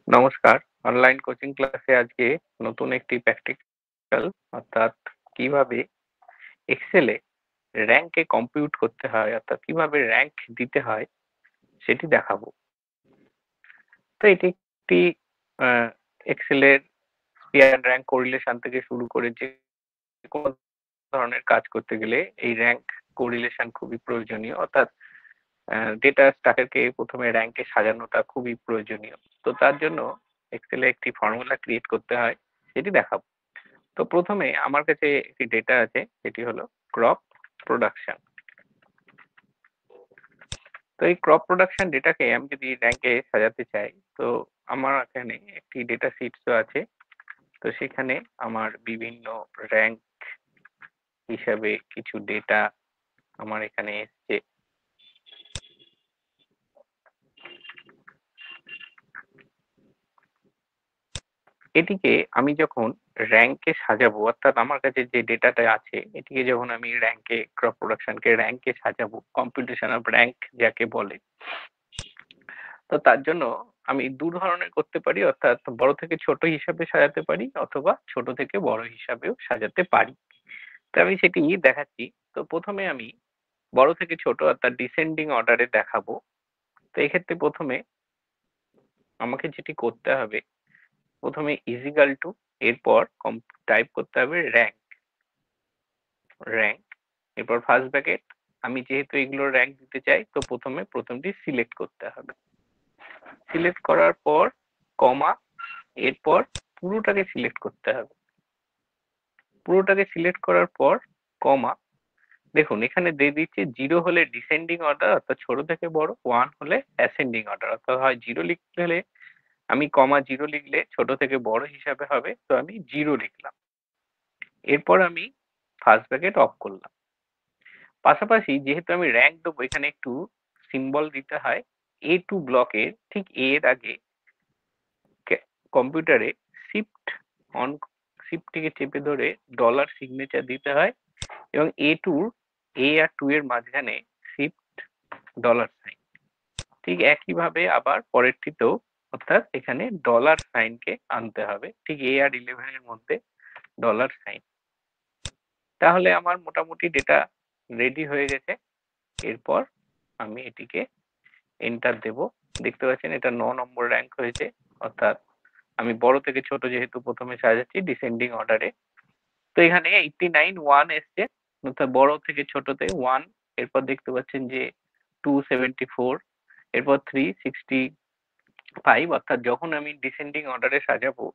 নমস্কার। Online coaching ক্লাসে আজকে নতুন একটি প্র্যাকটিক্যাল অর্থাৎ কিভাবে এক্সেলে র‍্যাংকে কম্পিউট করতে হয় অর্থাৎ কিভাবে র‍্যাংক দিতে হয় সেটি দেখাবো। তো এটি একটি আ এক্সেলের স্পিয়ার র‍্যাংক কোরিলেশন থেকে শুরু করে যেকোনো ধরনের কাজ করতে গেলে এই র‍্যাংক কোরিলেশন খুবই প্রয়োজনীয়। অর্থাৎ ডেটা স্ট্রাকচারকে ১ম এ র‍্যাংকে সাজানোটা খুবই প্রয়োজনীয়। তো তার জন্য এক্সেলে একটি ফর্মুলা ক্রিয়েট করতে হয়, সেটি দেখাবো। তো ১ম এ আমার কাছে একটি ডেটা আছে, সেটি হলো ক্রপ প্রোডাকশন। তো এই ক্রপ প্রোডাকশন ডেটাকে আমি যদি র‍্যাংকে সাজাতে চাই, তো আমার এখানে একটি ডেটা শিটসও আছে। তো সেখানে আমার বিভিন্ন র‍্যাংক হিসাবে কিছু ডেটা আমার এখানে এসছে। এটিকে আমি যখন র‍্যাংকে সাজাবো অর্থাৎ আমার কাছে যে ডেটাটা আছে এটিকে যখন আমি র‍্যাংকে ক্রপ প্রোডাকশনকে র‍্যাংকে সাজাবো, কম্পিউটেশন অফ র‍্যাংক যাকে বলে। তো তার জন্য আমি ২ ধরনের করতে পারি অর্থাৎ বড় থেকে ছোট হিসাবে সাজাতে পারি অথবা ছোট থেকে বড় হিসাবেও সাজাতে পারি। তো আমি সেটি দেখাচ্ছি। তো ১ম এ আমি বড় থেকে ছোট অর্থাৎ ডিসেন্ডিং অর্ডারে দেখাবো। তো এক্ষেত্রে ১ম এ আমাকে যেটি করতে হবে, ১ম এ ইজিক্যাল টু এরপর টাইপ করতে হবে র‍্যাংক এরপর ফার্স্ট ব্র্যাকেট। আমি যেহেতু এগুলোর র‍্যাংক দিতে চাই তো ১ম এ ১ম টি সিলেক্ট করতে হবে। সিলেক্ট করার পর কমা এরপর পুরোটাকে সিলেক্ট করতে হবে। পুরোটাকে সিলেক্ট করার পর কমা দেখুন এখানে দিয়ে দিচ্ছে 0 হলে ডিসেন্ডিং অর্ডার অর্থাৎ ছোট থেকে বড়, 1 হলে অ্যাসেন্ডিং অর্ডার অর্থাৎ হয় 0 লিখতে হলে আমি কমা 0 লিখলে ছোট থেকে বড় হিসাবে হবে, তো আমি 0 লিখলাম। এরপর আমি ফার্স্ট ব্র্যাকেট অফ করলাম। পাশাপাশি যেহেতু আমি র‍্যাংক দেবো এখানে একটু সিম্বল দিতে হয়। A2 ব্লকের ঠিক A এর আগে কম্পিউটারে শিফট অন শিফটটিকে চেপে ধরে ডলার সিগনেচার দিতে হয় এবং A আর 2 এর মাঝখানে শিফট ডলার সাইন। ঠিক একইভাবে আবার পরেরটিতেও অর্থাৎ এখানে ডলার সাইনকে আনতে হবে। ঠিক A আর 11 এর মধ্যে ডলার সাইন। তাহলে আমার মোটামুটি ডেটা রেডি হয়ে গেছে। এরপর আমি এটিকে এন্টার দেব। দেখতে পাচ্ছেন এটা ৯ নম্বর র‍্যাংক হয়েছে। অর্থাৎ আমি বড় থেকে ছোট যেহেতু ১ম এ সাজাচ্ছি ডিসেন্ডিং অর্ডারে। তো এখানে 89 1 এসছে। অর্থাৎ বড় থেকে ছোটতে 1 এরপর দেখতে পাচ্ছেন যে 274 এরপর 365 অর্থাৎ যখন আমি ডিসেন্ডিং অর্ডারে সাজাবো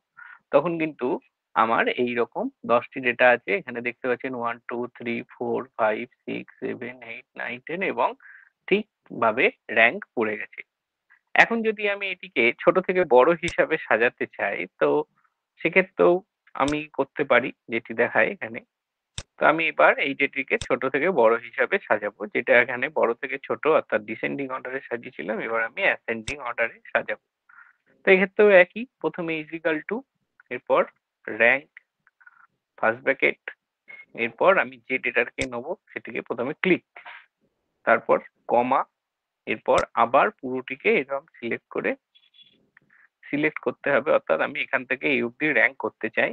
তখন কিন্তু আমার এইরকম ১০ টি ডেটা আছে। এখানে দেখতে পাচ্ছেন 1 2 3 4 5 6 7 8 9 10 এবং ঠিকভাবে র‍্যাংক পড়ে গেছে। এখন যদি আমি এটিকে ছোট থেকে বড় হিসাবে সাজাতে চাই, তো সেক্ষেত্রেও আমি করতে পারি যেটি দেখায় এখানে। তো আমি এবার এইটিকে ছোট থেকে বড় হিসাবে সাজাবো। যেটা এখানে বড় থেকে ছোট অর্থাৎ ডিসেন্ডিং অর্ডারে সাজিয়েছিলাম, এবার আমি অ্যাসেন্ডিং অর্ডারে সাজাবো। তো এক্ষেত্রেও একই ১ম এ ইজিক্যাল টু এরপর র‍্যাংক ফার্স্ট ব্র্যাকেট এরপর আমি যে ডেটাটাকে নেবো সেটিকে ১ম এ ক্লিক, তারপর কমা এরপর আবার পুরোটিকে এরকম সিলেক্ট করতে হবে অর্থাৎ আমি এখান থেকে এই অবধি র‍্যাংক করতে চাই।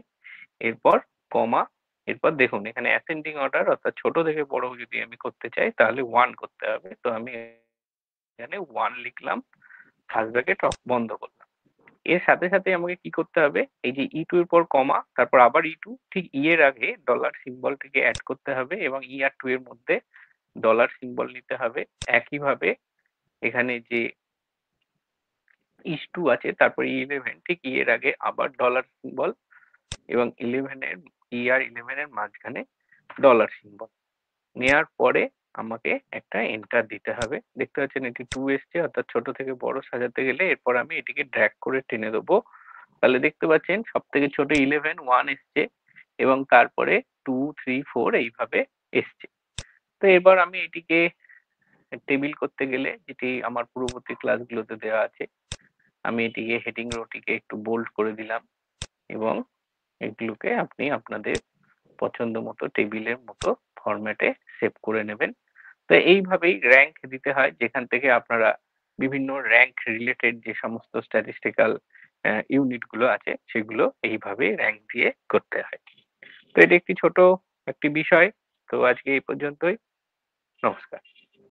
এরপর কমা এরপর দেখুন এখানে অ্যাসেন্ডিং অর্ডার অর্থাৎ ছোট থেকে বড় যদি আমি করতে চাই তাহলে 1 করতে হবে। তো আমি এখানে 1 লিখলাম, ফার্স্ট ব্র্যাকেট বন্ধ করলাম। এর সাথে, সাথে আমাকে কি করতে হবে? এই যে E2 এর পর কমা তারপর আবার E2 ঠিক E এর আগে ডলার সিম্বলটিকে এড করতে হবে এবং E আর 2 এর মধ্যে ডলার সিম্বল নিতে হবে। একইভাবে এখানে যে is2 আছে তারপর E11 ঠিক E এর আগে আবার ডলার সিম্বল এবং 11 এর E আর 11 এর মাঝখানে ডলার সিম্বল। নেয়ার পরে আমাকে একটা এন্টার দিতে হবে। দেখতে পাচ্ছেন এটি 2 এসছে অর্থাৎ ছোট থেকে বড় সাজাতে গেলে এরপর আমি এটিকে ড্র্যাগ করে টেনে দেবো। তাহলে দেখতে পাচ্ছেন সবথেকে ছোট 11 1 এসছে এবং তারপরে 2 3 4 এইভাবে এসছে। তো এবার আমি এটিকে টেবিল করতে গেলে যেটি আমার পূর্ববর্তী ক্লাসগুলোতে দেওয়া আছে, আমি এটিকে হেডিং রোটিকে একটু বোল্ড করে দিলাম এবং এগুলোকে আপনি আপনাদের পছন্দ মতো টেবিলের মতো ফরম্যাটে সেভ করে নেবেন। তো এইভাবেই র‍্যাংক দিতে হয় যেখান থেকে আপনারা বিভিন্ন র্যাঙ্ক রিলেটেড যে সমস্ত স্ট্যাটিস্টিক্যাল ইউনিট গুলো আছে সেগুলো এইভাবে র্যাঙ্ক দিয়ে করতে হয়। তো এটা একটি ছোট একটি বিষয়। তো আজকে এই পর্যন্তই। নমস্কার।